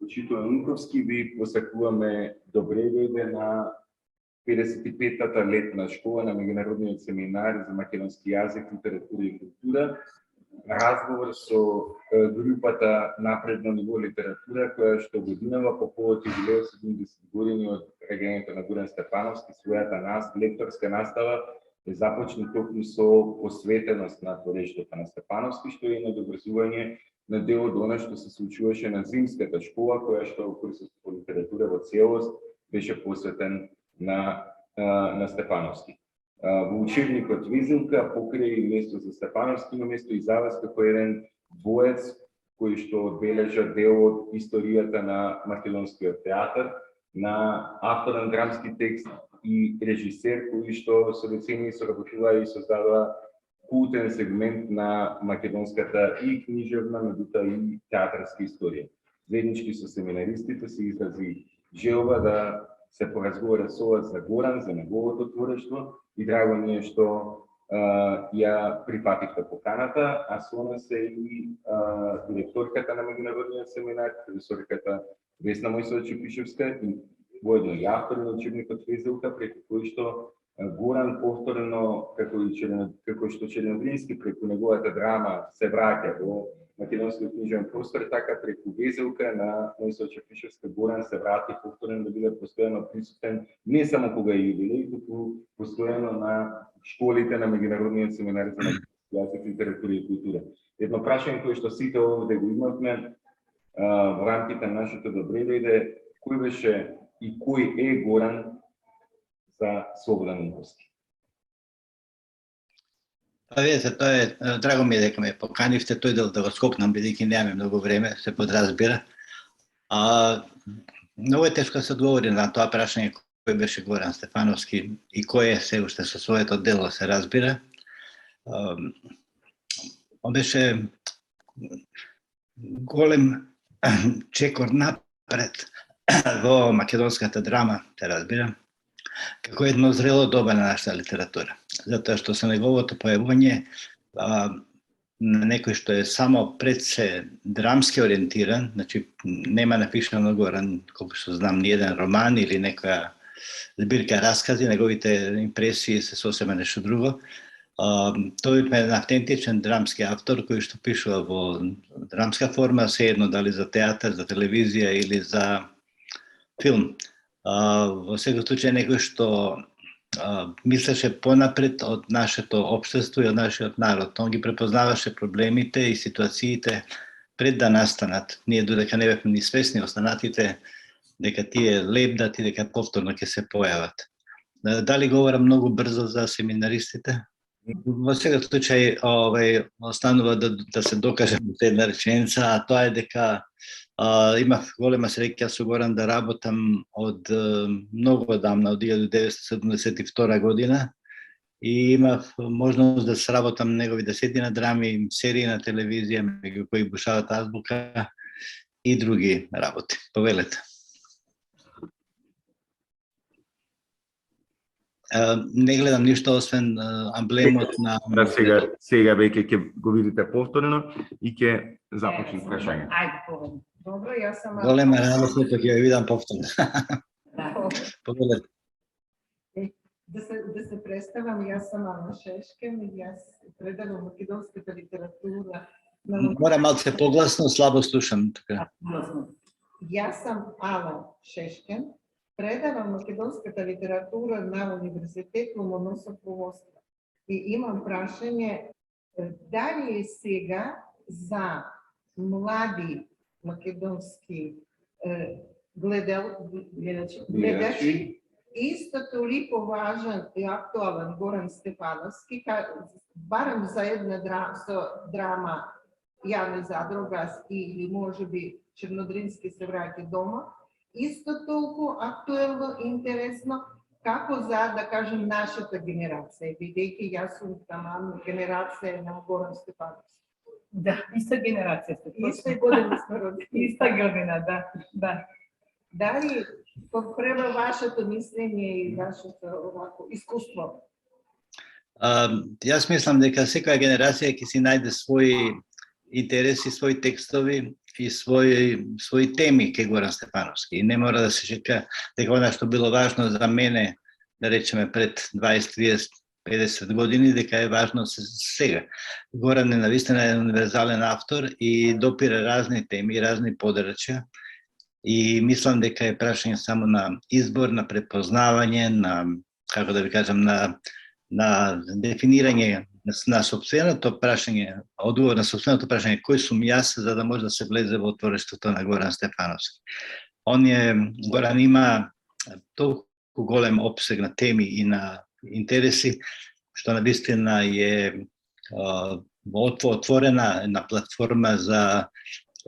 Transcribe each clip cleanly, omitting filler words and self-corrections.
Учител Нуковски ви посакуваме добре дојде на 55-та летна школа на меѓународниот семинар за македонски јазик, литература и култура. Разговор со групата Напредно ниво литература, која што годинава по повод юбилеот 70 години од раѓањето на Горан Стефановски, својата лекторска настава е започна токму со посветеност на творештвото на Стефановски, што е надоврзување на дел од она што се случуваше на зимската школа, која што курсот по литература во целост беше посветен на Стефановски. Во учебникот Везелка, покрај место за Стефановски, има место и за вас како еден двоец кој што одбележа дел од историјата на македонскиот театар, на автор на драмски текст и режисер кој што со децении соработува и создава култен сегмент на македонската и книжевна, меѓутоа и театарска историја. Заеднички со семинаристите се изрази желба да се поразговара со вас за Горан, за неговото творештво и драго ми е што ја прифативте поканата, а со нас е и директорката на меѓународниот семинар, професорката Весна Мојсова-Чепишевска и воедно и автор на учебникот Везелка, преку кој што Горан повторно, како што Черногрински преку неговата драма се враќа во македонскиот книжевен простор, така преку Везелка на Мојсова-Чепишевска Горан се врати повторно да биде постојано присутен, не само кога е юбилеј, туку постојано на школите на меѓународниот семинар за јазик, литература и култура. Едно прашање кое што сите овде го имавме во рамките на нашето добре дојде, кој беше и кој е Горан за Слободан Нуковски? Видите, тоа е, драго ми е дека ме поканивте, тој дел да го скокнам, бидејќи немаме многу време, се подразбира. Многу е тешко да се одговори на тоа прашање кој беше Горан Стефановски и кој е се уште со своето дело, се разбира. Он беше голем чекор напред во македонската драма, се разбира, како едно зрело доба на нашата литература. Затоа што со неговото појавување на некој што е само пред се драмски ориентиран, значи нема напишано Горан, колку што знам, ни еден роман или некоја збирка раскази, неговите импресии се сосема нешто друго. Тој е автентичен драмски автор кој што пишува во драмска форма, сеедно дали за театар, за телевизија или за филм. Во секој случај некој што мислеше понапред од нашето општество и од нашиот народ. Он ги препознаваше проблемите и ситуациите пред да настанат. Ние додека не бевме ни свесни останатите дека тие лебдат и дека повторно ќе се појават. Дали говорам многу брзо за семинаристите? Во секој случај останува да се докаже една реченица, а тоа е дека имав голема среќа со Горан да работам од многу одамна, од 1972 година, и имав можност да сработам негови десетина драми, серии на телевизија, меѓу кои Бушавата азбука и други работи. Повелете. Не гледам ништо освен амблемот на... Сега веќе ќе го видите повторно и ќе започне прашање. Ајде, добро, јас сам... Голема радост е ќе ја видам повторно. Повелете. Да се представам, јас сам Ана Шешкен и јас предавам македонската литература. Мора малце погласно, слабо слушам. Јас сам Ана Шешкен, предавам македонската литература на Универзитет Ломоносов во Москва. И имам прашање, дали е сега за млади македонски гледачи исто толико важен и актуален Горан Стефановски, барем за една драма Јане Задрогас или можеби Чернодрински се враќа дома, исто толку актуелно, интересно, како за, да кажем, нашата генерација, бидејќи јас сум таман генерација на Горан Стефановски. Да, иста генерација сте. Иста година сме родени. Иста година, да. Дали према вашето мислење и вашето искуство? Јас мислам дека секоја генерација ќе си најде своји интереси, свои текстови и свои теми ке Горан Стефановски. И не мора да се чека дека она што било важно за мене, да речеме пред 20, 30, 50 години, дека е важно сега. Горан е навистина еден универзален автор и допира разни теми, разни подрачја. И мислам дека е прашање само на избор, на препознавање, на, како да ви кажам, на дефинирање на собственото прашање, одговор на собственото прашање кој сум јас, за да може да се влезе во творештвото на Горан Стефановски. Горан има толку голем опсег на теми и на интереси, што навистина е отворена на платформа за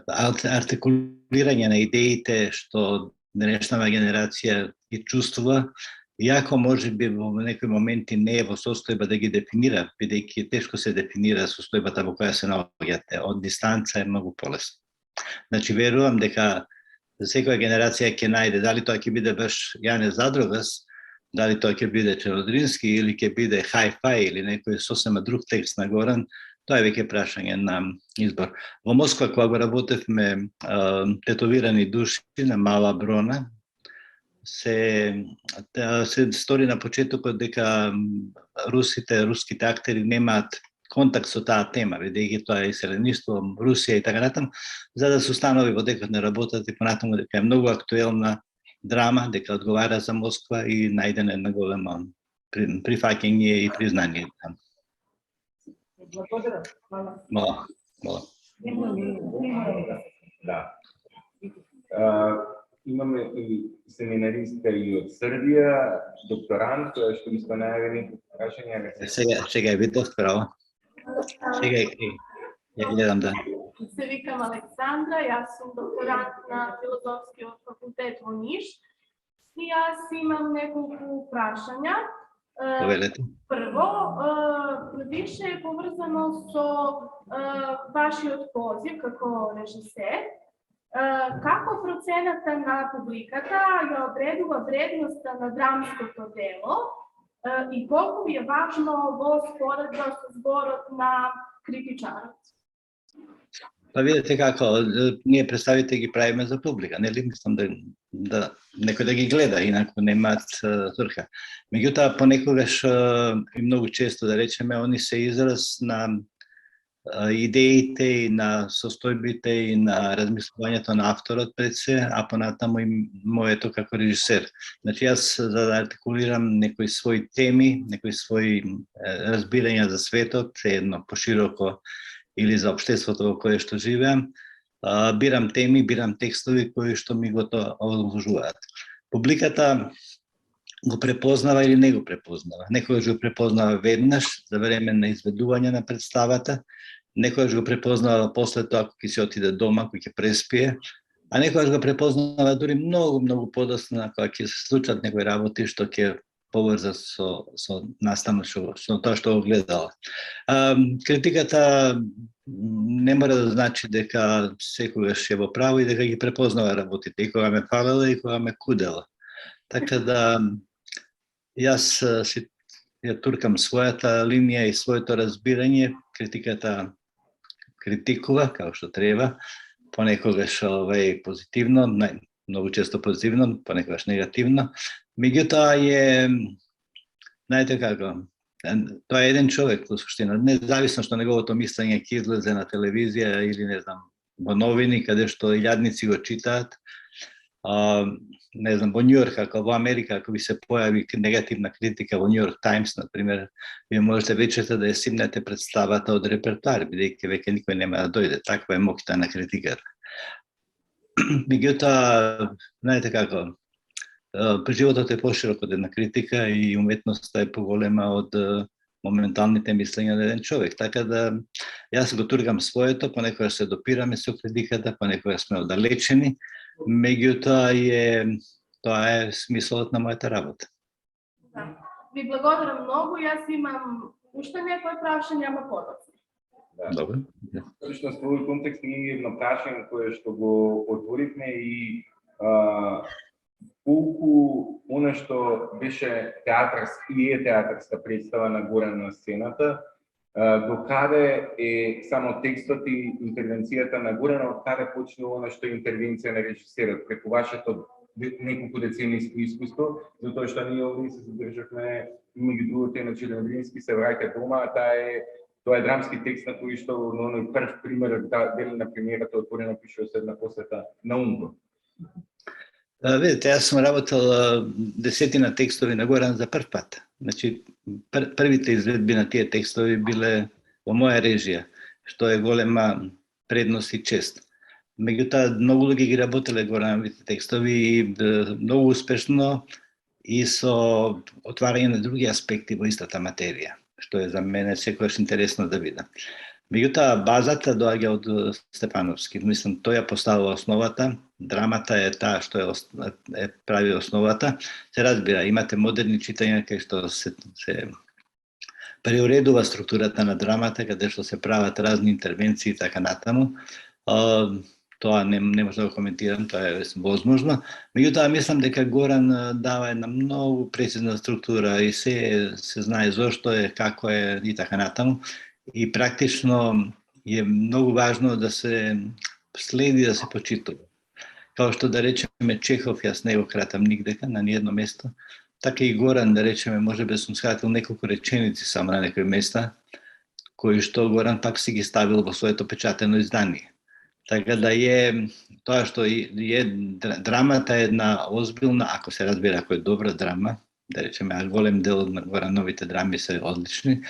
артикулирање на идеите што денешната генерација ги чувствува, иако може би во некои моменти не е во состојба да ги дефинира, бидејќи тешко се дефинира состојбата во која се наоѓате. Од дистанца е многу полесно. Значи, верувам дека секоја генерација ќе најде, дали тоа ќе биде баш Јане Задрогас, дали тоа ќе биде Челодрински или ќе биде Hi-Fi или некој сосема друг текст на Горан, тоа е веќе прашање на избор. Во Москва, кога го работевме тетовирани души на Мала Брона, се стори на почетокот дека руските актери немаат контакт со таа тема, бидејќи тоа е иселеништво, Русија и така натаму, за да се установи во декот на работата и понатаму дека е многу актуелна драма, дека одговара за Москва и најден една голема прифаќање и признание. Благодарам. Мола. Да. Имаме и семинаристка и од Србија, докторант, која што исто најавени прашања. Сега е видов, право. Сега ја гледам, да. Се викам Александра, јас сум докторант на Филозофскиот факултет во Ниш и јас имам неколку прашања. Прво, више е поврзано со вашиот позив како режисер. Како процената на публиката ја одредува вредноста на драмското дело и колку ви е важно во споредба со зборот на критичарот? Па видите како, ние представите ги правиме за публика, нели? Мислам да некој да ги гледа, инаку немаат срка. Меѓутоа, понекогаш и многу често, да речеме, они се израз на идеите и на состојбите и на размислувањето на авторот пред се, а понатаму и моето како режисер. Значи, јас за да артикулирам некои своји теми, некои своји разбирања за светот, едно пошироко или за општеството во кое што живеам, бирам теми, бирам текстови кои што ми го одложуваат. Публиката го препознава или не го препознава. Некојаш го препознава веднаш за време на изведување на представата, некојаш го препознава после тоа кога ќе се отиде дома, кога ќе преспие, а некојаш го препознава дури многу подоцна кога ќе се случат некои работи што ќе поврза со настанот со тоа што го гледала. Критиката не мора да значи дека секогаш е во право и дека ги препознава работите, и кога ме фалела и кога ме кудела. Така да јас ја туркам својата линија и своето разбирање, критиката критикува како што треба, понекогаш позитивно, многу често позитивно, понекогаш негативно. Меѓутоа знаете како, тоа е еден човек во суштина, независно што неговото мислење ќе излезе на телевизија или не знам, во новини каде што илјадници го читаат. Не знам, во Њујорк, ако во Америка, ако ви се појави негативна критика во Њујорк Таймс, например, ви можете вечерта да ја симнете представата од репертуар, бидејќи веќе никој нема да дојде. Таква е моќта на критиката. Меѓутоа, знаете како, животот е поширок од една критика и уметноста е поголема од моменталните мислења на еден човек. Така да, јас го тургам своето, понекогаш се допираме со критиката, понекогаш сме оддалечени, меѓутоа тоа е смислот на мојата работа. Да. Ви благодарам многу, јас имам уште некои прашања, ама подоцна. Добро. Точно во овој контекст ние едно прашање кое што го отворивме и колку она што беше театарска представа на Горан на сцената, Докаде е само текстот и интервенцијата на Горана, од каде почне она што е интервенција на режисерот, преку вашето неколку деценijsko искуство, затоа што ние овде се задржавме, меѓу другото, иначе Дрински се враќа дома, тоа е драмски текст на кој што на оној прв пример дели на премиерата отворено пишува се една посета на Унго. Видите, јас сум работел десетина текстови на Горан за прв пат. Значи, првите изведби на тие текстови биле во моја режија, што е голема предност и чест. Меѓутоа, многу луѓе ги работеле Горановите текстови и многу успешно и со отварање на други аспекти во истата материја, што е за мене секогаш интересно да видам. Меѓутоа, базата доаѓа од Стефановски. Мислам, тој ја поставува основата, драмата е таа што е прави основата. Се разбира, имате модерни читања кај што се преуредува структурата на драмата, каде што се прават разни интервенции и така натаму. Тоа не може да го коментирам, тоа е возможно. Меѓутоа, мислам дека Горан дава една многу прецизна структура и се знае зошто е, како е и така натаму. И практично е многу важно да се следи, да се почитува. Као што да речеме Чехов, јас не го кратам нигдека, на ниедно место, така и Горан, да речеме, може би сум скратил неколку реченици само на некои места, кои што Горан пак си ги ставил во своето печатено издание. Така да е тоа што е драмата е една озбилна, ако се разбира, ако е добра драма, да речеме, а голем дел од Горановите драми се одлични,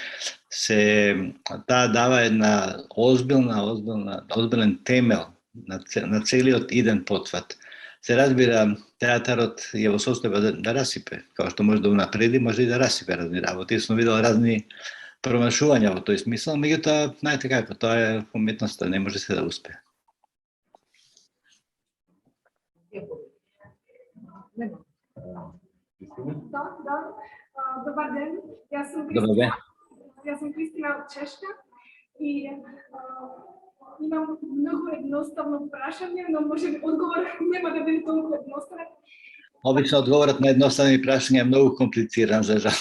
таа дава една озбилен темел на целиот иден потфат. Се разбира, театарот е во состојба да расипе, како што може да унапреди, може и да расипе разни работи. Сум видел разни промашувања во тој смисол, меѓутоа, знаете како, тоа е уметноста, не може се да успее. Добар ден, јас сум Кристина од Чешка и имам многу едноставно прашање, но може би одговорот нема да биде толку едноставен. Обично одговорот на едноставни прашања е многу комплициран, за жал.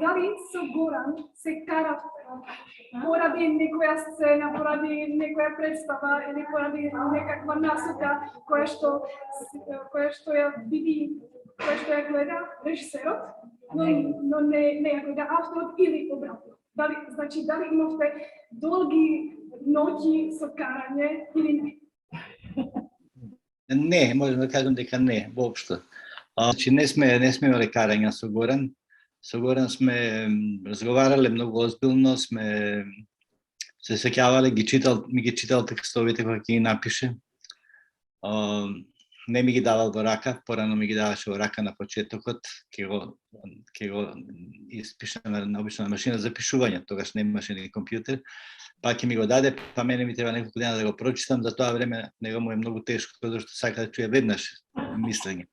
Дали со Горан се карат поради некоја сцена, поради некоја представа или поради некаква насока која што ја види, која што ја гледа режисерот, но не ја гледа авторот или обратно. Дали имавте долги ноќи со карање или не? Не, можем да кажем дека не, воопшто. Значи, не сме имали карања со Горан. Со Горан сме разговарале многу озбилно, сме се сеќавале, ми ги читал текстовите кога ги напише. Не ми ги давал во рака, порано ми ги даваше во рака на почетокот, ќе го испише на обична машина за пишување, тогаш немаше ни компјутер. Пак ќе ми го даде, па мене ми треба неколку дена да го прочитам, за тоа време него му е многу тешко, зашто сака да чуе веднаш мислење.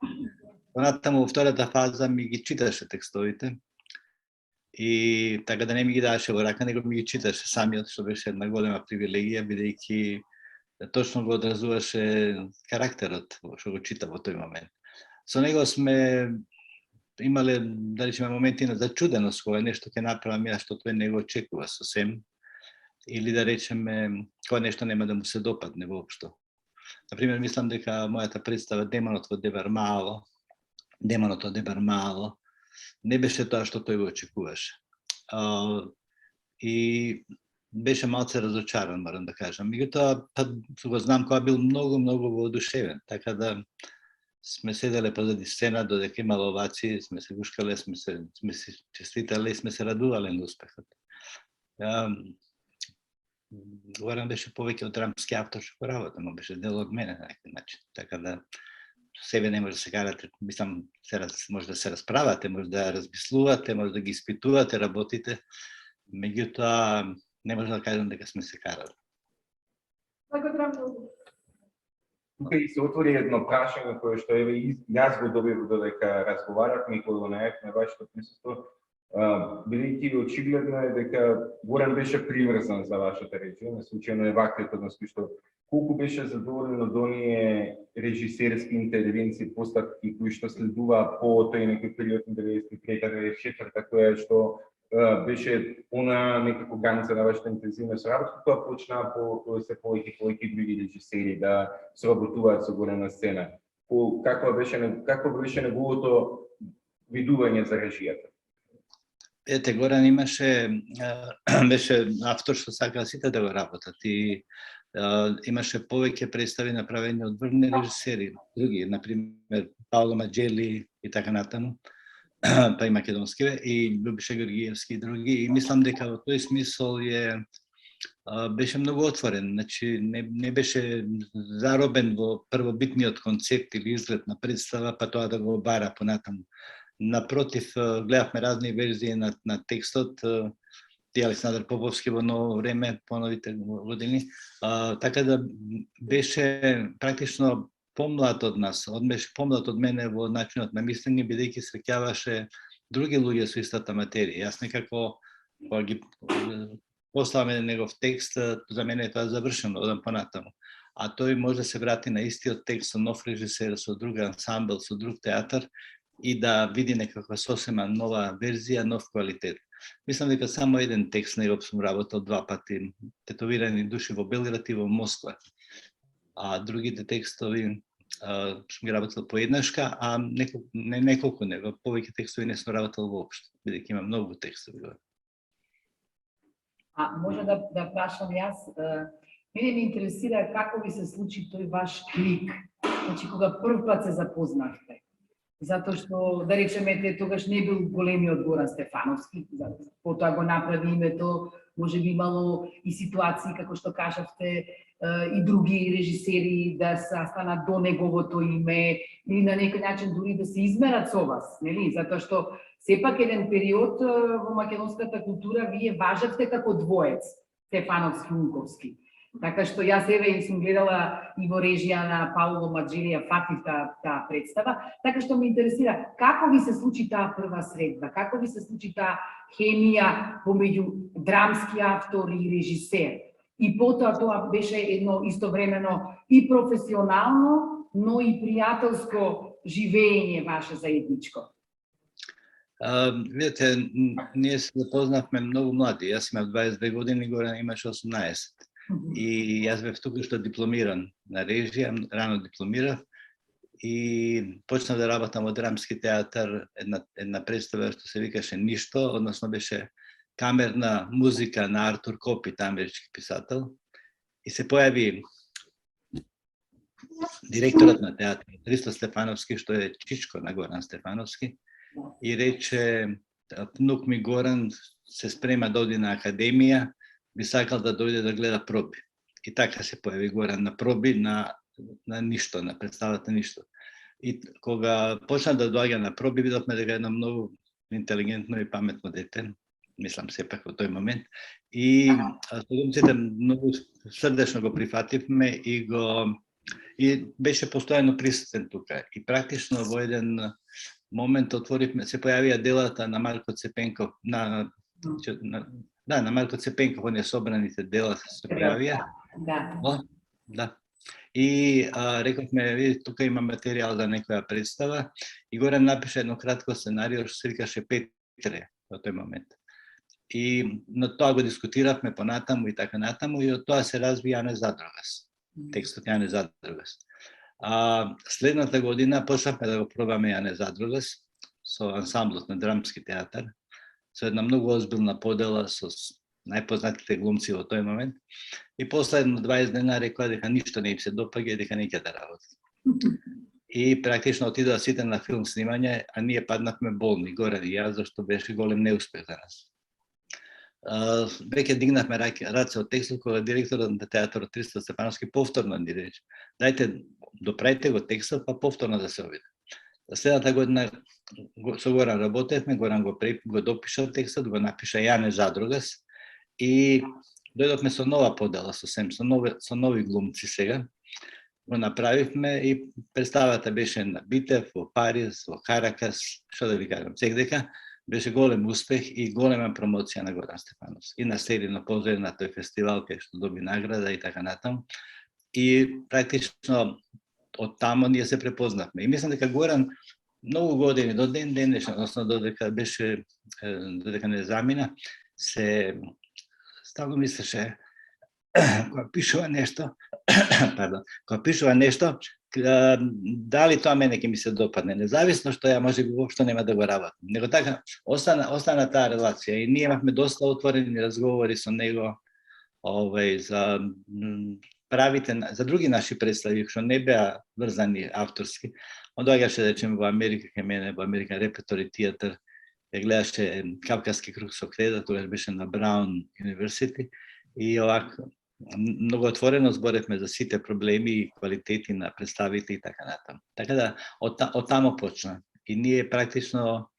Понатаму во втората фаза ми ги читаше текстовите и така да не ми ги даваше во рака, него ми ги читаше самиот, што беше една голема привилегија, бидејќи точно го одразуваше карактерот што го чита во тој момент. Со него сме имале, да речеме, моменти на зачуденост кога нешто ќе направам јас што тој не го очекува сосем, или да речеме кога нешто нема да му се допадне воопшто. Например, мислам дека мојата представа Демонот од Дебар-Маало не беше тоа што тој го очекуваше. И беше малце разочаран, морам да кажам. Меѓутоа, го знам кога бил многу воодушевен, така да сме седеле позади сцена, додека имало овации, сме се гушкале, сме се честитале и сме се радувале на успехот. Горан беше повеќе од драмски автор што работа, но беше дел од мене на некој начин. Така да себе не може да се карате, мислам, може да се расправате, може да размислувате, може да ги испитувате, работите, меѓутоа не може да кажам дека сме се карали. Благодарам многу. Тука и се отвори едно прашање кое што еве јас го добив додека разговаравме и кога го најавме вашето присуство. Бидејќи очигледно е дека Горан беше приврзан за вашата речија, на случајно е ваквиот однос кој што колку беше задоволен од оние режисерски интервенции, поставки кои што следува по тој некој период на 93-94, која што беше она некако ганца на вашата интензивност работа, кога почнаа по се повеќе други режисери да соработуваат со Горан на сцена. Какво беше неговото видување за режијата? Ете, Горан беше автор што сака сите да го работат и имаше повеќе представи направени од врвни режисери, други, например Пауло Маджели и така натаму, па и македонскиве, и Љубиша Георгиевски и други. И мислам дека во тој смисол беше многу отворен, значи не беше заробен во првобитниот концепт или изглед на представа, па тоа да го бара понатаму. Напротив, гледавме разни верзии на текстот, и Александар Поповски во ново време, по новите години, така да беше практично помлад од нас, беше помлад од мене во начинот на мислење, бидејќи среќаваше други луѓе со истата материја. Јас некако, кога ги посламе негов текст, за мене е тоа завршено, одам понатаму. А тој може да се врати на истиот текст со нов режисер, со друг ансамбл, со друг театар и да види некаква сосема нова верзија, нов квалитет. Мислам дека само еден текст на него сум работел 2 пати, Тетовирани души во Белград и во Москва. А другите текстови сум ги работел поеднашка, а не неколку него, повеќе текстови не сум работел воопшто, бидејќи има многу текстови. А може да прашам јас, мене ме интересира како ви се случи тој ваш клик, значи кога прв пат се запознавте. Затоа што, да речеме, тогаш не бил големиот Горан Стефановски, потоа го направи името, може би имало и ситуации, како што кажавте, и други режисери да се станат до неговото име, или на некој начин дури да се измерат со вас, нели? Затоа што сепак еден период во македонската култура вие важевте како двоец, Стефановски-Унковски. Така што јас еве сум гледала и во режија на Пауло Маджелија, фатив таа представа, така што ме интересира како ви се случи таа прва средба, како ви се случи таа хемија помеѓу драмски автор и режисер. И потоа тоа беше едно истовремено и професионално, но и пријателско живење ваше заедничко. Видете, ние се запознавме многу млади. Јас имав 22 години, Горан имаше 18. И јас бев тука што дипломиран на режија, рано дипломирав и почнав да работам во драмски театар, една представа што се викаше Ништо, односно беше камерна музика на Артур Копит, амерички писател. И се појави директорот на театар, Христо Стефановски, што е чичко на Горан Стефановски, и рече, внук ми Горан се спрема да оди на академија, би сакал да дојде да гледа проби. И така се појави Горан на проби на Ништо, на представата Ништо. И кога почна да доаѓа на проби, видовме дека е едно многу интелигентно и паметно дете, мислам сепак во тој момент. И студентите многу срдечно го прифативме и беше постојано присутен тука. И практично во еден момент отворивме, се појавија делата на Марко Цепенков, на Марко Цепенков, оние собраните дела се појавија. Да. И рековме, видите, тука има материјал за некоја представа. И Горан напише едно кратко сценарио што се викаше Петре во тој момент. И на тоа го дискутиравме понатаму и така натаму и од тоа се разви Јане Задрогас. Текстот Јане Задрогас. Следната година почнавме да го пробаме Јане Задрогас со ансамблот на драмски театар, со една многу озбилна подела со најпознатите глумци во тој момент. И последно 20 дена рекоа дека ништо не им се допаѓа и дека не ќе да работи. И практично отидоа сите на филм снимање, а ние паднавме болни, Горан и јас, зашто беше голем неуспех за нас. Веќе дигнавме раце од текстот, кога директорот на театарот Христо Стефановски повторно ни рече: дајте, доправите го текстот, па повторно да се обиде. Следната година со Горан работевме, Горан го допиша текстот, го напиша Јане Задрогас и дојдовме со нова подела, со нови глумци сега. Го направивме и представата беше на Битев, во Париз, во Каракас, што да ви кажам, секдека. Беше голем успех и голема промоција на Горан Стефановски. И на серијно позор на тој фестивал кај што доби награда и така натаму. И практично од тамо ние се препознавме. И мислам дека Горан многу години до ден денешен, односно додека не замина, се стално мислеше кога пишува нешто, кога пишува нешто, дали тоа мене ќе ми се допадне, независно што ја може би воопшто нема да го работам. Него така остана таа релација и ние имавме доста отворени разговори со него за правите за други наши представи што не беа врзани авторски. Он доаѓаше, да речеме, во Америка кај мене, во American Repertory Theatre, ја гледаше Кавказски круг со креда, тогаш беше на Браун University и овако многу отворено зборевме за сите проблеми и квалитети на представите и така натаму. Така да од тамо почна. И ние практично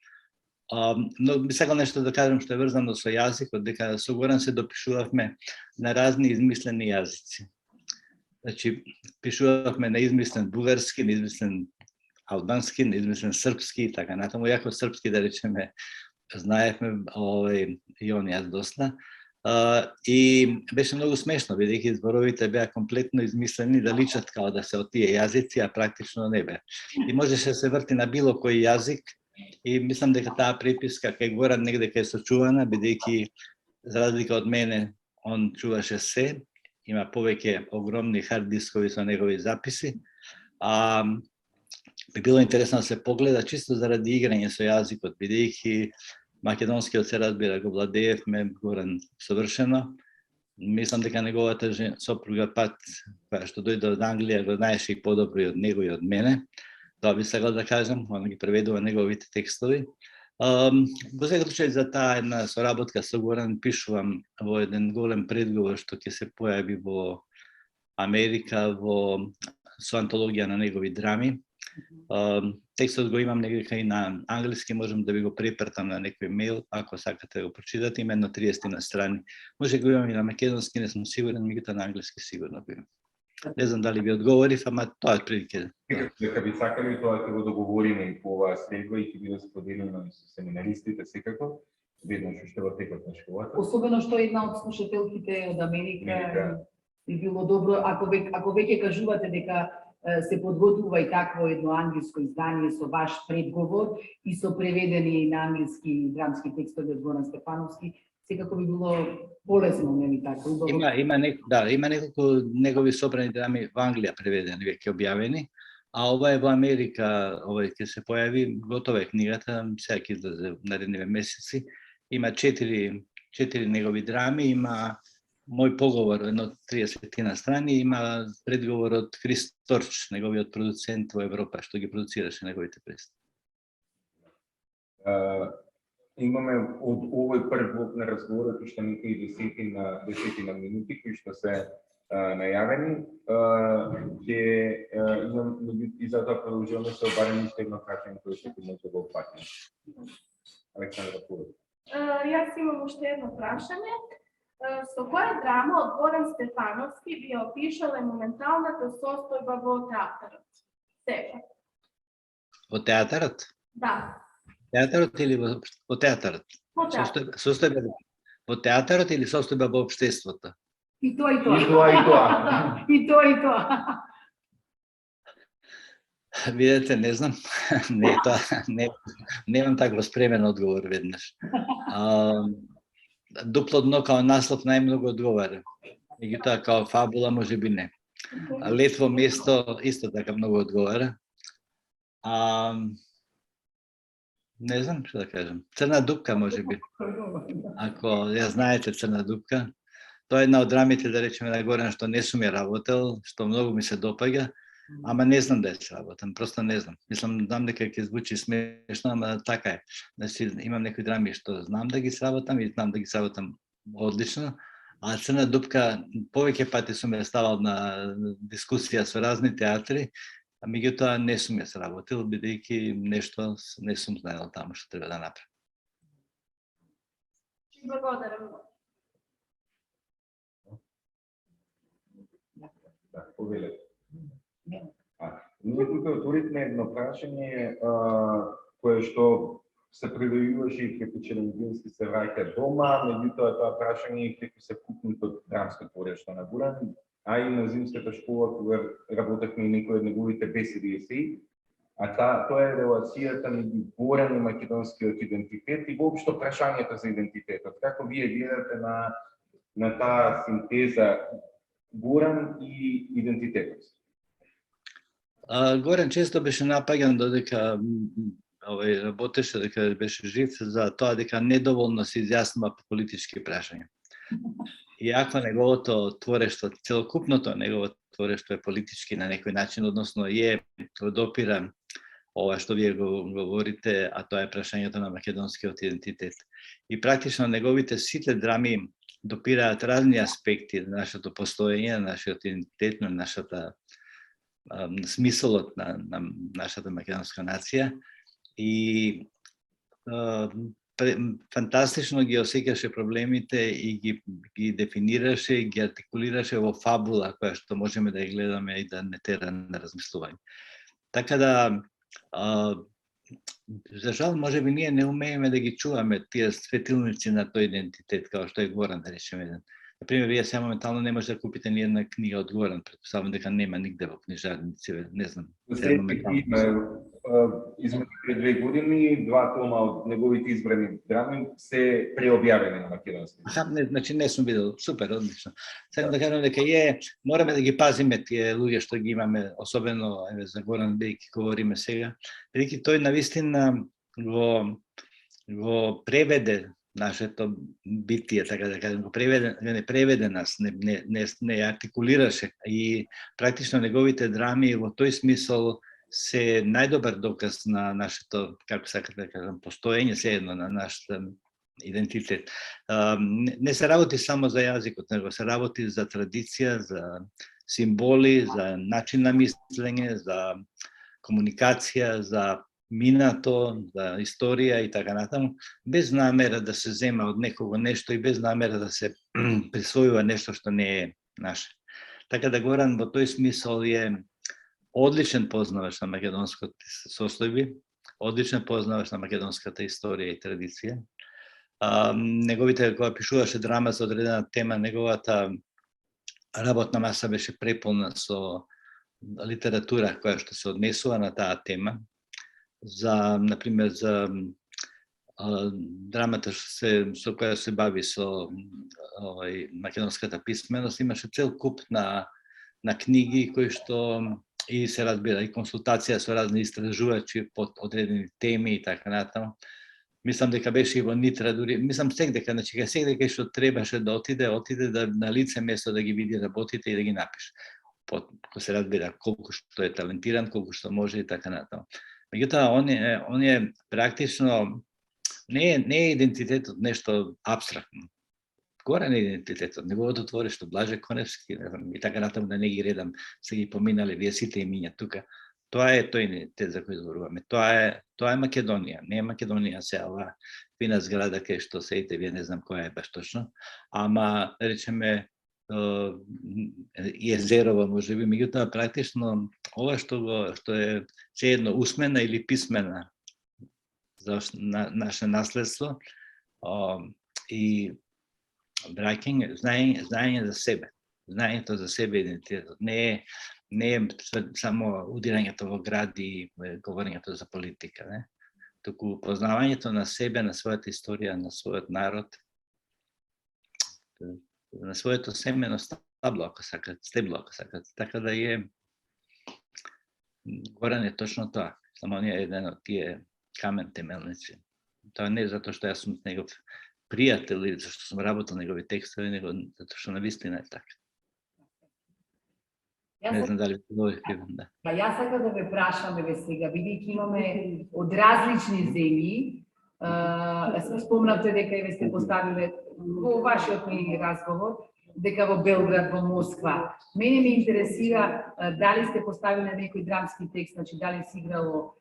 би сакал нешто да кажам што е врзано со јазикот, дека со Горан се допишувавме на разни измислени јазици. Значи, пишувавме на измислен бугарски, на измислен албански, на измислен српски и така натаму. Јако српски, да речеме, знаевме и он јас доста. И беше многу смешно, бидејќи зборовите беа комплетно измислени да личат као да се од тие јазици, а практично не беа. И можеше да се врти на било кој јазик и мислам дека таа преписка кај Горан негде кај сочувана, бидејќи за разлика од мене, он чуваше се, има повеќе огромни хард дискови со негови записи. Би било интересно да се погледа чисто заради играње со јазикот, бидејќи македонскиот се разбира го владеевме Горан совршено. Мислам дека неговата сопруга Пат, која што дојде од Англија, го знаеше и подобро и од него и од мене. Тоа би сакал да кажам, он ги преведува неговите текстови. Во секој случај за таа една соработка со Горан пишувам во еден голем предговор што ќе се појави во Америка со антологија на негови драми. Текстот го имам некако и на англиски, можам да ви го препртам на некој мејл, ако сакате да го прочитате, има едно 30 на страни. Може го имам и на македонски, не сум сигурен, меѓутоа на англиски сигурно го имам. Не знам дали ви одговорив, ама тоа е прилike. Дека би сакали тоа ќе го договориме и по оваа средба и ќе биде споделено и со семинаристите секако, веднаш уште во текот на школата. Особено што една од слушателките од Америка би било добро, ако веќе кажувате дека се подготвува и такво едно англиско издание со ваш предговор и со преведени на англиски драмски текстови од Горан Стефановски, секако би било полесно, нели така? Има неколку негови собрани драми во Англија преведени, веќе објавени, а ова е во Америка, ќе се појави, готова е книгата, сега ќе излезе наредниве месеци. Има 4 негови драми, има мој поговор, едно 30 на страни, има предговор од Крис Торч, неговиот продуцент во Европа, што ги продуцираше неговите представи. Имаме од овој прв блок на разговорот уште некои десетина минути кои што се најавени. Ќе имам и затоа продолжуваме со барем уште едно прашање кое што може да го опфатиме. Александра Пуров. Јас имам уште едно прашање. Со која драма од Горан Стефановски би опишале моменталната состојба во театарот? Сега. Во театарот? Да. Театарот или во театарот? Состојба во театарот или состојба во општеството? И тоа, и тоа. И тоа, и тоа. И тоа, и тоа. Видете, не знам. Немам такво спремен одговор веднаш. Дупло дно као наслов најмногу одговара. Меѓутоа као фабула може би не. Летво место исто така многу одговара. Не знам што да кажам. Црна дупка може би. Ако ја знаете Црна дупка, тоа е една од драмите, да речеме, на Горан што не сум ја работел, што многу ми се допаѓа, ама не знам да ја сработам, просто не знам. Мислам, знам дека ќе звучи смешно, ама така е. Значи, имам некои драми што знам да ги сработам и знам да ги сработам одлично, а Црна дупка повеќе пати сум ја ставал на дискусија со разни театри, а меѓутоа не сум ја сработил, бидејќи нешто не сум знаел таму што треба да направам. Благодарам. Да, повелете. Ние тука отворивме едно прашање кое што се придојуваше и како Челендински се враќа дома, меѓутоа тоа прашање како се купнат од драмско творештво на Гуран, а и на зимската школа кога работевме и некои од неговите беседи и есеи, а тоа е релацијата меѓу Горан и македонскиот идентитет и воопшто прашањето за идентитетот. Како вие гледате на таа синтеза Горан и идентитетот? Горан често беше напаѓан додека работеше, дека беше жив, за тоа дека недоволно се изјаснува по политички прашања. Иако неговото творештво, целокупното негово творештво е политички на некој начин, односно допира ова што вие говорите, а тоа е прашањето на македонскиот идентитет. И практично неговите сите драми допираат разни аспекти на нашето постоење, на нашиот идентитет, на нашата смисолот на нашата македонска нација и фантастично ги осеќаше проблемите и ги дефинираше и ги артикулираше во фабула која што можеме да ја гледаме и да не тера на размислување. Така да за жал, може би ние не умееме да ги чуваме тие светилници на тој идентитет, како што е Горан, да речеме. Например, вие сега моментално не може да купите ни една книга од Горан, предпоставам дека нема нигде во книжарници, не знам. Измеѓу 2 години, 2 тома од неговите избрани драми се преобјавени на македонски. Значи не сум видел, супер, одлично. Сакам да кажам дека мораме да ги пазиме тие луѓе што ги имаме, особено за Горан, бидејќи говориме сега, бидејќи тој навистина го преведе нашето битие, така да кажем, не преведе нас, не артикулираше и практично неговите драми во тој смисол се најдобар доказ на нашето, како сакате да кажам, постоење, следно на нашата идентитет. Не се работи само за јазикот, него се работи за традиција, за символи, за начин на мислење, за комуникација, за минато, за историја и така натаму, без намера да се зема од некого нешто и без намера да се присвојува нешто што не е наше. Така да Горан во тој смисол е одличен познавач на македонското состојби, одличен познавач на македонската историја и традиција. Неговите, кога пишуваше драма за одредена тема, неговата работна маса беше преполна со литература која што се однесува на таа тема. Например, за драмата со која се бави со македонската писменост, имаше цел куп на книги кои што и се разбира и консултација со разни истражувачи под одредени теми и така натаму. Мислам дека беше и во Нитра, дури, мислам секдека, значи секдека што требаше да отиде да на лице место да ги види работите и да ги напише. Ко се разбира колку што е талентиран, колку што може и така натаму. Меѓутоа, он е практично, не е идентитетот нешто абстрактно. Горан е идентитетот, неговото творештво, Блаже Коневски, и така натаму да не ги редам, се ги поминале вие сите имиња тука. Тоа е тој идентитет за кој зборуваме. Тоа е Македонија, не е Македонија се ова фина зграда кај што седите, вие не знам која е баш точно, ама речеме Езерова можеби, меѓутоа практично ова што е едно усмена или писмена за наше наследство и браќање, знаење за себе, знаењето за себе идентитетот. Не е само удирањето во гради и говорењето за политика, не? Туку познавањето на себе, на својата историја, на својот народ, на своето семено стебло, ако сакат. Така да Горан е точно тоа. Само он е еден од тие камен темелници. Тоа не е затоа што јас сум негов пријател или зашто сум работел негови текстови, него затоа што навистина е така. Не знам дали да. Јас сакам да ве прашам сега, бидејќи имаме од различни земји, спомнавте дека и ве сте поставиле во вашиот разговор, дека во Белград, во Москва. Мене ме интересира дали сте поставиле некој драмски текст, значи дали си играло,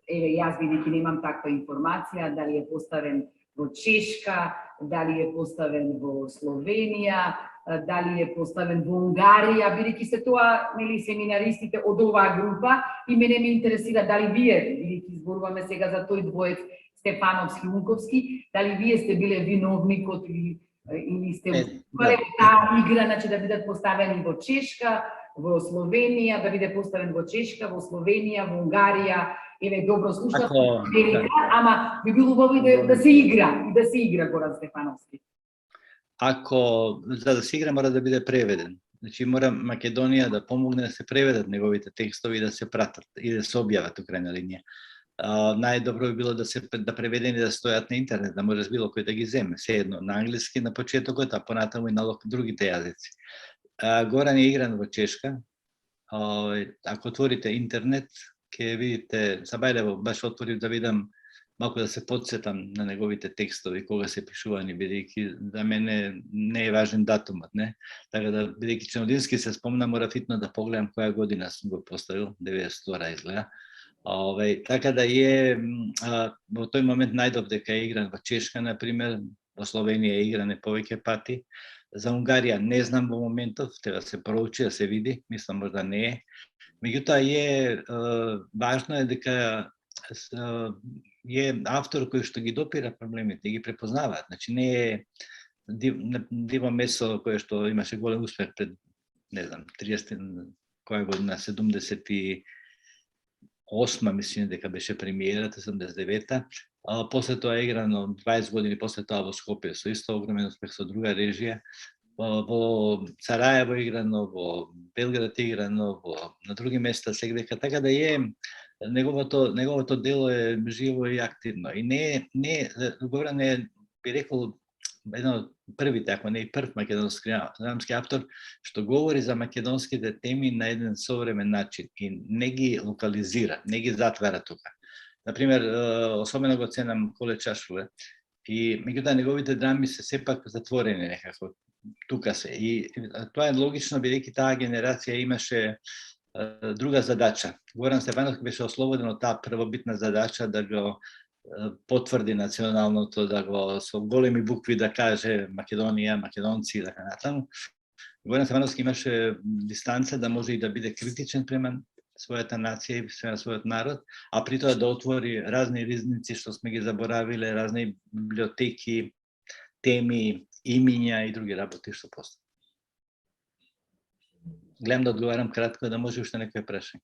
јас бидејќи немам таква информација, дали е поставен во Чешка, дали е поставен во Словенија, дали е поставен во Унгарија, бидејќи се тоа, нели, семинаристите од оваа група, и мене ме интересира дали вие, бидејќи зборуваме сега за тој двоец Стефановски-Унковски, дали вие сте биле виновникот или сте укажувале таа игра, значи да бидат поставени во Чешка, во Словенија, да биде поставен во Чешка, во Словенија, во Унгарија, еве добро слушнав, Америка, ама би било убаво да се игра Горан Стефановски. Ако за да се игра мора да биде преведен. Значи мора Македонија да помогне да се преведат неговите текстови, да се пратат и да се објават у крајна линија. Најдобро би било да преведени да стојат на интернет, да може било кој да ги земе, се едно на англиски на почетокот, а понатаму и на другите јазици. Горан е игран во Чешка. Ако отворите интернет, ќе видите, Сабајлево баш отворив да видам малку да се подсетам на неговите текстови, кога се пишувани, бидејќи за мене не е важен датумот, не? Така да, бидејќи Чернодински се спомна, мора фитно да погледам која година сум го поставил, 92 изгледа. Така да во тој момент најдов дека е игран во Чешка, например, во Словенија е игран повеќе пати. За Унгарија не знам во моментов, треба се проучи, да се види, мислам можда не е. Меѓутоа важно е дека е автор кој што ги допира проблемите, ги препознаваат. Значи не е диво месо кое што имаше голем успех пред, не знам, 30 која година, 78 мислам дека беше премиерата, 79-та. После тоа е играно 20 години после тоа во Скопје, со исто огромен успех со друга режија. Во Сараево е играно, во Белград е играно, на други места сегдека, така да неговото дело е живо и активно. И Горан е, би рекол, еден од првите, ако не и прв македонски драмски автор, што говори за македонските теми на еден современ начин и не ги локализира, не ги затвара тука. Например, особено го ценам Коле Чашове, и меѓутоа неговите драми се сепак затворени некако, тука се. И тоа е логично, бидејќи таа генерација имаше друга задача. Горан Стефановски беше ослободен од таа првобитна задача да го потврди националното, да го со големи букви да каже Македонија, македонци и така натаму. Горан Стефановски имаше дистанца да може и да биде критичен према својата нација и према својот народ, а при тоа да отвори разни ризници што сме ги заборавиле, разни библиотеки, теми, имиња и други работи што постои. Гледам да одговарам кратко, да може уште некој прашање.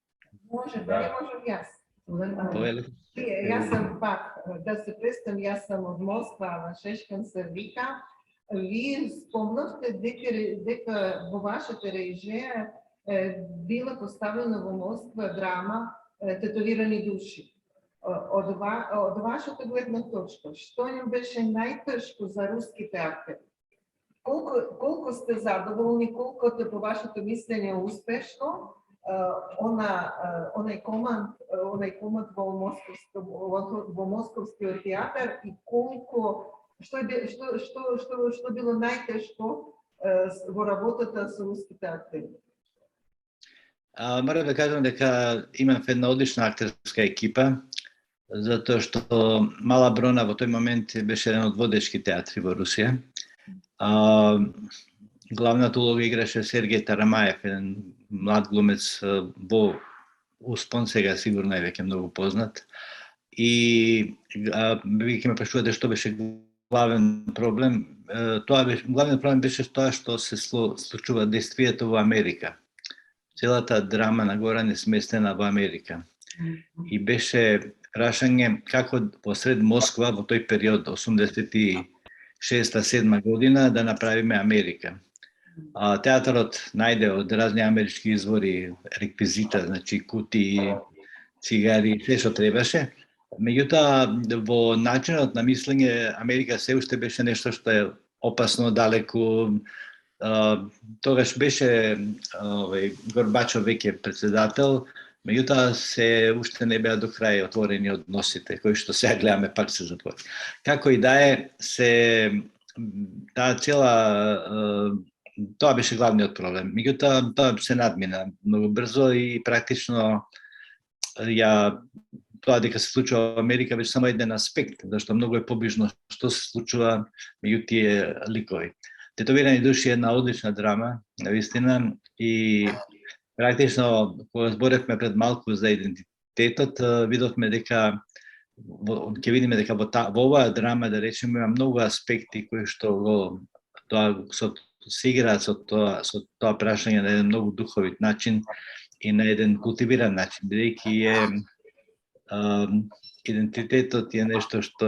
Може, дали можам јас? Повелете. Јас сам пак, да се представам, јас сам од Москва, на Шешкан се вика. Вие спомнавте дека во вашата режија била поставена во Москва драма Тетовирани души. Од вашата гледна точка, што им беше најтешко за руските актери? Колку сте задоволни, колку е по вашето мислење успешно онај команд во Московскиот театар и колку што било најтешко во работата со руските актери? Мора да кажам дека имам една одлична актерска екипа, затоа што Мала Брона во тој момент беше еден од водечки театри во Русија. Главната улога играше Сергеј Тарамаев, еден млад глумец во успон, сега сигурно е веќе многу познат. И веќе ме прашувате што беше главен проблем. Главниот проблем беше тоа што се случува действието во Америка. Целата драма на Горан е сместена во Америка. И беше прашање како посред Москва во тој период, 86-7 година, да направиме Америка. Театарот најде од разни амерички извори реквизита, значи кутии, цигари, се што требаше. Меѓутоа, во начинот на мислење, Америка се уште беше нешто што е опасно далеку. Тогаш беше Горбачов веќе председател, меѓутоа се уште не беа до крај отворени односите, кои што сега гледаме пак се затвори. Како и да е, тоа беше главниот проблем. Меѓутоа, тоа се надмина многу брзо и практично тоа дека се случува во Америка беше само еден аспект, зашто многу е побижно што се случува меѓу тие ликови. Тетовирани души е една одлична драма, навистина, и практично, кога зборевме пред малку за идентитетот, видовме дека ќе видиме дека во оваа драма, да речеме, има многу аспекти кои што се играат со тоа прашање на еден многу духовит начин и на еден култивиран начин, бидејќи идентитетот е нешто што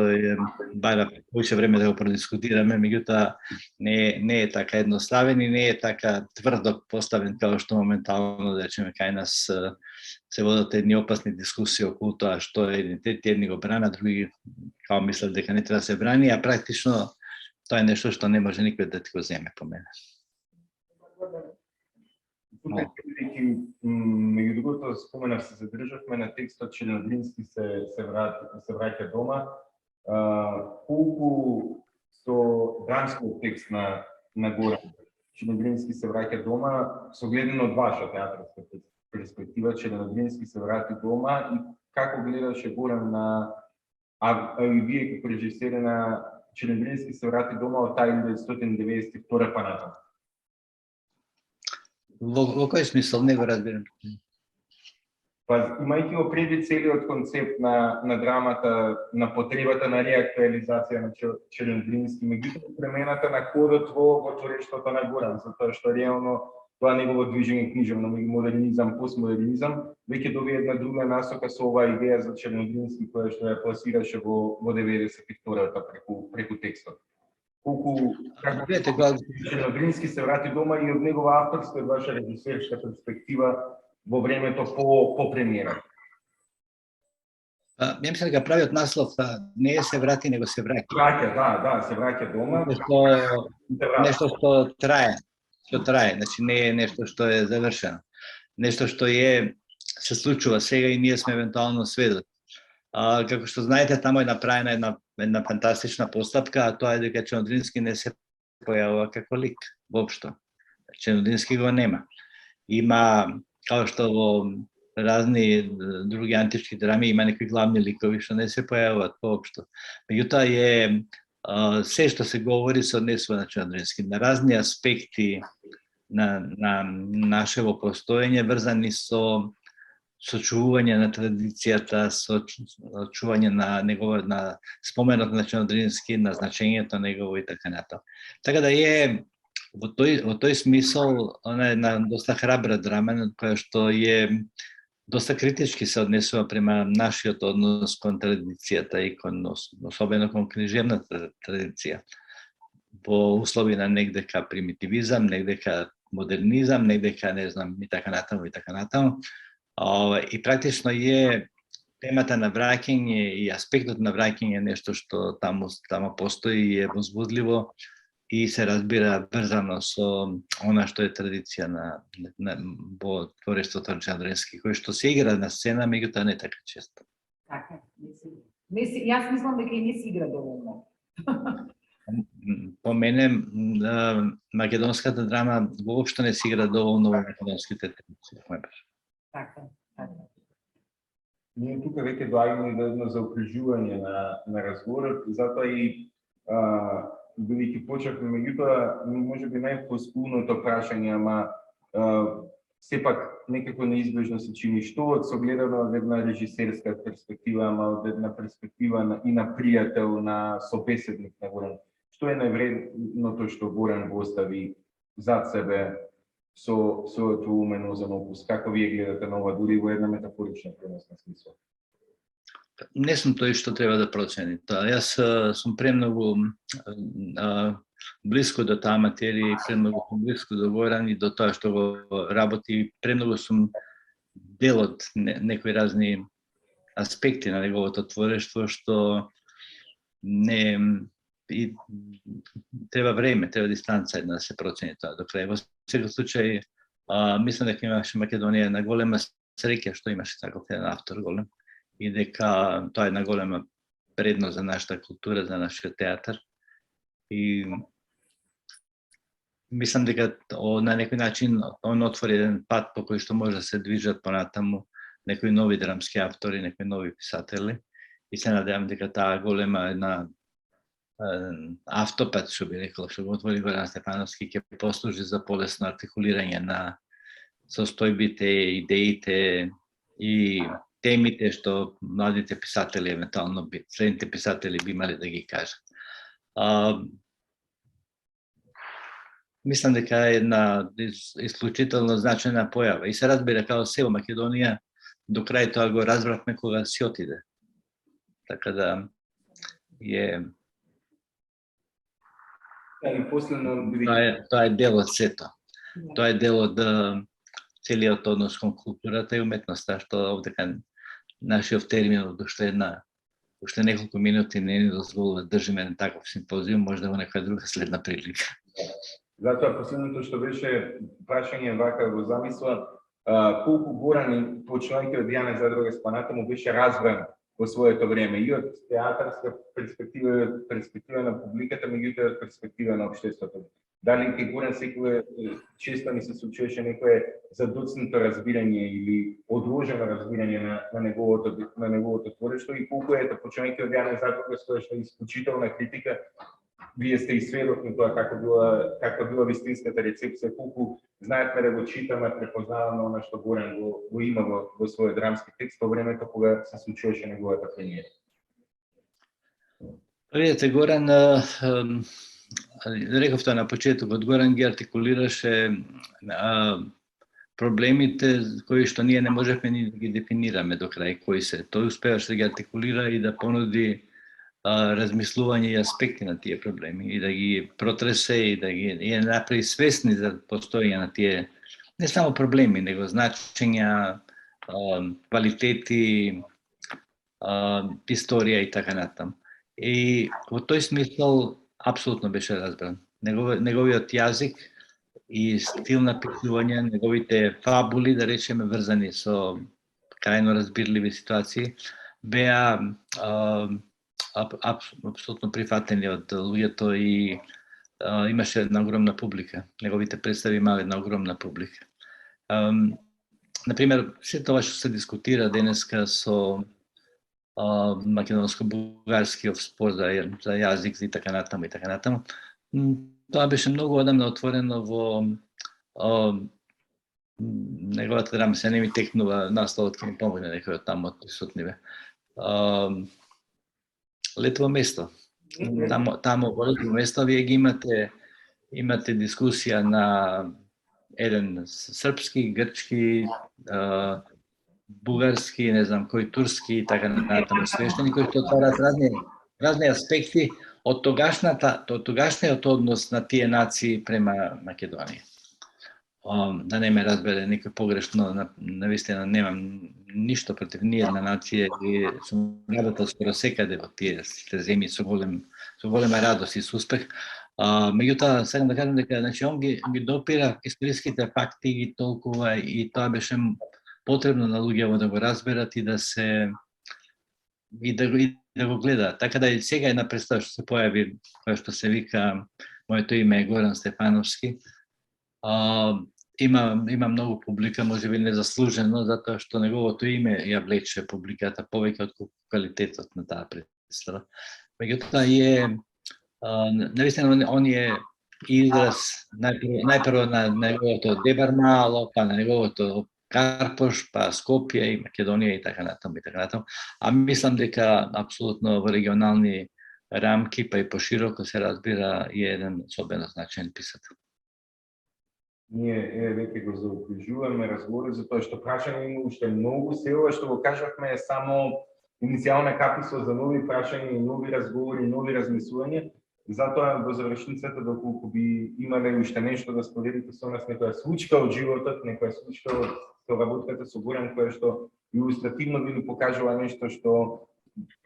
бара повеќе време да го продискутираме, меѓутоа не е така едноставен и не е така тврдо поставен како што моментално, да речеме, кај нас се водат едни опасни дискусии околу тоа што е идентитет, едни го бранат, други као мислат дека не треба да се брани, а практично тоа е нешто што не може никој да ти го земе по мене. Меѓу другото, споменав, се задржавме на текстот Челендрински се враќа дома. Колку со драмскиот текст на Горан Челендрински се враќа дома, со гледано од ваша театарска перспектива, Челендрински се врати дома и како гледаше Горан а и вие како режисери на Челендрински се врати дома од тај 1992 па натаму? Во кој смисол, не го разбирам? Па, имајќи го предвид целиот концепт на драмата, на потребата на реактуализација на Челендрински, меѓутоа премената на кодот во творештвото на Горан, затоа што реално тоа негово движење книжевно модернизам, постмодернизам, веќе добија една друга насока со оваа идеја за Челендрински, која што ја пласираше во 92-та преку текстот. Како Челендрински се врати дома и од негова авторска и ваша режисерска перспектива во времето по премиера? Ја мислам дека правиот наслов не е се врати, него се враќа. Враќа, се враќа дома. Нешто што трае, значи не е нешто што е завршено. Нешто што се случува сега и ние сме евентуално сведоци. Како што знаете, тамо е направена една фантастична постапка, а тоа е дека Челендрински не се појавува како лик воопшто. Челендрински го нема. Има, као што во разни други антички драми, има некои главни ликови што не се појавуваат воопшто. Меѓутоа се што се говори се однесува на Челендрински, на разни аспекти на нашево постоење врзани со сочувување на традицијата, сочувување на споменот на Челендрински, на значењето негово и така натаму. Така да во тој смисол она е една доста храбра драма, која што доста критички се однесува према нашиот однос кон традицијата и особено кон книжевната традиција. Во услови на негдека примитивизам, негдека модернизам, негдека не знам и така натаму. И практично темата на враќање и аспектот на враќање нешто што таму постои и е возбудливо и се разбира врзано со она што е традиција во творештвото на Челендрински, кој што се игра на сцена, меѓутоа не така често. Така, јас мислам дека и не се игра доволно. По мене, македонската драма воопшто не се игра доволно во македонските традиции. Така. Ние тука веќе доаѓаме до едно заокружување на разговорот, затоа и бидејќи почнавме, меѓутоа можеби најпоскулното прашање, ама сепак некако неизбежно се чини што од согледано од една режисерска перспектива, ама од една перспектива и на пријател, на собеседник на Горан. Што е највредното што Горан го остави зад себе со својот уменозен опус? Како вие гледате на ова, дури во една метафорична преносна смисла? Не сум тој што треба да процени тоа. Јас сум премногу близко до таа материја и премногу сум близко до Горан и до тоа што го работи. Премногу сум дел од некои разни аспекти на неговото творештво што и треба време, треба дистанца една да се процени тоа до крај. Во секој случај, мислам дека имаше Македонија една голема среќа што имаше таков еден автор голем и дека тоа е една голема предност за нашата култура, за нашиот театар. И мислам дека на некој начин он отвори еден пат по кој што може да се движат понатаму некои нови драмски автори, некои нови писатели. И се надевам дека таа голема една автопат, што би рекол, што го отвори Горан Стефановски, ќе послужи за полесно артикулирање на состојбите, идеите и темите што младите писатели, евентуално средните писатели би имали да ги кажат. Мислам дека е една исклучително значајна појава. И се разбира како се во Македонија, до крај тоа го разбравме кога си отиде. Така да е... Тоа е дел од сето. Тоа е дел од целиот однос кон културата и уметноста, што овдека нашиот термин уште неколку минути не ни дозволува да држиме на таков симпозиум, може да во некоја друга следна прилика. Затоа последното што беше прашање вака го замисла, колку Горан, почнувајќи од Јане Задруга спаната, му беше разбран во своето време и од театарска перспектива, и од перспектива на публиката, меѓутоа од перспектива на општеството. Дали кај Горан секогаш често ни се случуваше некое задоцнато разбирање или одложено разбирање на неговото творештво и колку е почнувајќи од Јане Задруга, што е исклучителна критика. Вие сте и сведок на тоа како била вистинската рецепција, колку знаевме да го читаме, препознаваме она што Горан го има во својот драмски текст во времето кога се случуваше неговата премиера. Видете, Горан, реков тоа на почетокот, Горан ги артикулираше проблемите кои што ние не можевме ни да ги дефинираме до крај кои се. Тој успеваше да ги артикулира и да понуди размислување и аспекти на тие проблеми и да ги протресе и да ги направи свесни за постоење на тие не само проблеми, него значења, квалитети, историја и така натаму. И во тој смисол апсолутно беше разбран. Неговиот јазик и стил на пишување, неговите фабули, да речеме, врзани со крајно разбирливи ситуации, беа апсолутно прифатени од луѓето и имаше една огромна публика. Неговите представи имале една огромна публика. Например, се тоа што се дискутира денеска со македонско-бугарскиот спор за јазик и така натаму, тоа беше многу одамна отворено во неговата драма, се не ми текнува насловот, ќе ми помогне некој од таму од присутниве. Летово место. Таму во Летово место вие ги имате дискусија на еден српски, грчки, бугарски, не знам кој турски и така натаму свештени кои што отварат разни аспекти од тогашниот однос на тие нации према Македонија. Да не ме разбере некој погрешно, навистина немам ништо против ниедна нација и сум работел скоро секаде во тие земји со голема радост и со успех. Меѓутоа, сакам да кажам дека он ги допира историските факти, ги толкува и тоа беше потребно на луѓето да го разберат и да го гледаат. Така да и сега една представа што се појави, која што се вика моето име е Горан Стефановски. Има многу публика, можеби незаслужено, затоа што неговото име ја влече публиката повеќе од квалитетот на таа представа. Меѓутоа навистина он е израз најпрво на неговото Дебармало, па на неговото Карпош, па Скопје и Македонија и така натаму. А мислам дека апсолутно во регионални рамки, па и пошироко се разбира, е еден особено значаен писател. Ние веќе го заокружуваме разговор затоа што прашање има уште многу, се ова што го кажавме е само иницијална каписла за нови прашања и нови разговори, нови размислувања. Затоа во завршницата, доколку би имале уште нешто да споделите со нас, некоја случка од животот, некоја случка од работката со Горан, која што илустративно би ни покажува нешто што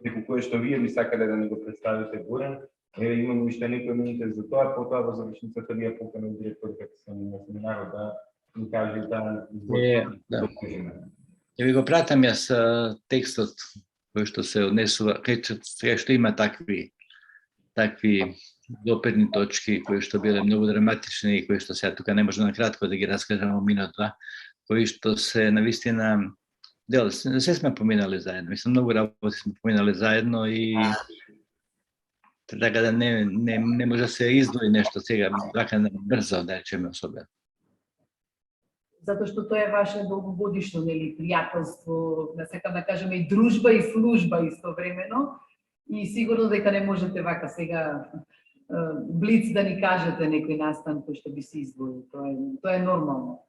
преку кое што вие би сакале да ни го представите Горан. Имаме уште некои минути за тоа, потоа во завршницата вие поканува директорката на семинарот да ни каже да Ќе ви го пратам јас текстот кој што се однесува, кај што има такви доперни точки кои што биле многу драматични и кои што сега тука не може на кратко да ги раскажам во минут-два, кои што се навистина се сме поминали заедно. Мислам, многу работи сме поминали заедно и така да не може да се издвои нешто сега така брзо, да речеме особено. затоа што тоа е ваше долгогодишно пријателство, да сакам да кажеме и дружба и служба истовремено. И сигурно дека не можете вака сега блиц да ни кажете некој настан кој што би се издвоил. Тоа е нормално.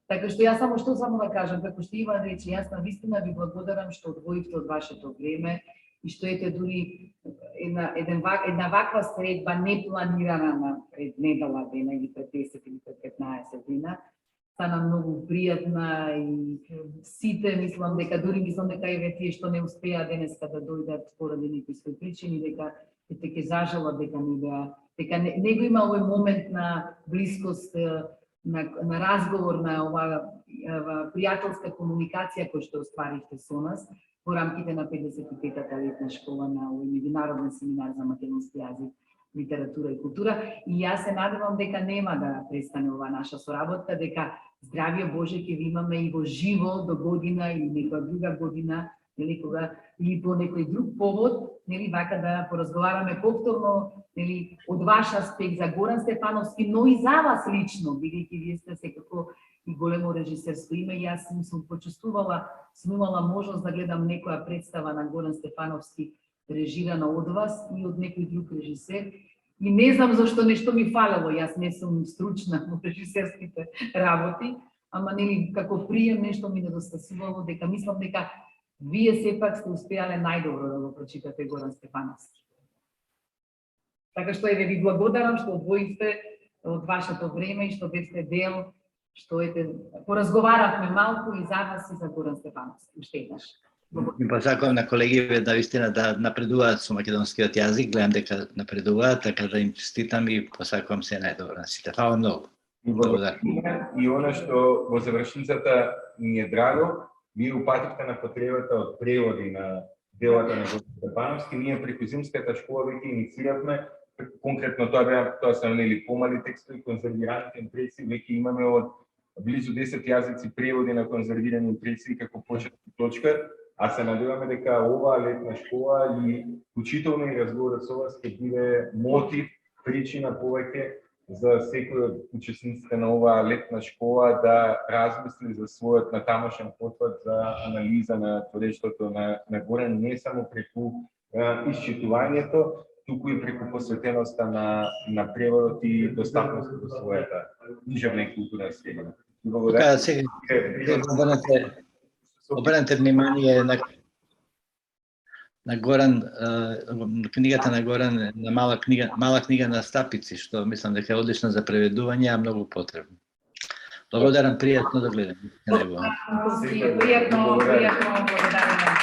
Така што јас само да кажам, како што Иван рече, јас навистина ви благодарам што одвоивте од вашето време и што ете дури една ваква средба непланирана на пред недела дена или пред 10 или пред 15 дена, стана многу пријатна и сите мислам дека еве тие што не успеа денеска да дојдат поради некои своји причини, дека ќе зажалат дека не го има овој момент на блискост, на разговор, на оваа пријателска комуникација која што остварихте со нас во рамките на 55-та летна школа на овој меѓународен семинар за македонски јазик, литература и култура. И јас се надевам дека нема да престане оваа наша соработка, дека здравје Боже ќе ви имаме и во живо до година или некоја друга година, или по некој друг повод, вака да поразговараме повторно, од ваш аспект за Горан Стефановски, но и за вас лично, бидејќи вие сте секако и големо режисерско име. Јас сум почувствувала, сум имала можност да гледам некоја представа на Горан Стефановски режирана од вас и од некој друг режисер. И не знам зашто нешто ми фалело, јас не сум стручна во режисерските работи, ама како прием нешто ми недостасувало, дека мислам дека вие сепак сте успеале најдобро да го прочитате Горан Стефановски. Така што ви благодарам што одвоивте од вашето време и што бевте дел, што поразговаравме малку и за вас и за Горан Стефановски. Уште еднаш. И посакувам на колегиве да вистина да напредуваат со македонскиот јазик, гледам дека напредуваат, така да им честитам и посакувам се најдобро на сите. Фала многу. Благодарам. И она што во завршницата ми е драго, вие упативте на потребата од преводи на делата на Горан Стефановски. Ние преку зимската школа веќе иницииравме, конкретно тоа се помали текстови, конзервираните импресии, веќе имаме од близу 10 јазици преводи на конзервирани импресии како почетна точка, а се надеваме дека оваа летна школа и учително и разговорот со вас ќе биде мотив, причина повеќе за секој од учесниците на оваа летна школа да размисли за својот натамошен потпат за анализа на творештвото на Горан, не само преку исчитувањето, туку и преку посветеноста на преводот и достапноста до својата книжевна и културна средина. Благодарам. Обрнете внимание на Горан, книгата на Горан, на мала книга на стапици, што мислам дека е одлична за преведување, а многу потребна. Благодарам, пријатно да гледам. Пријатно, благодарам.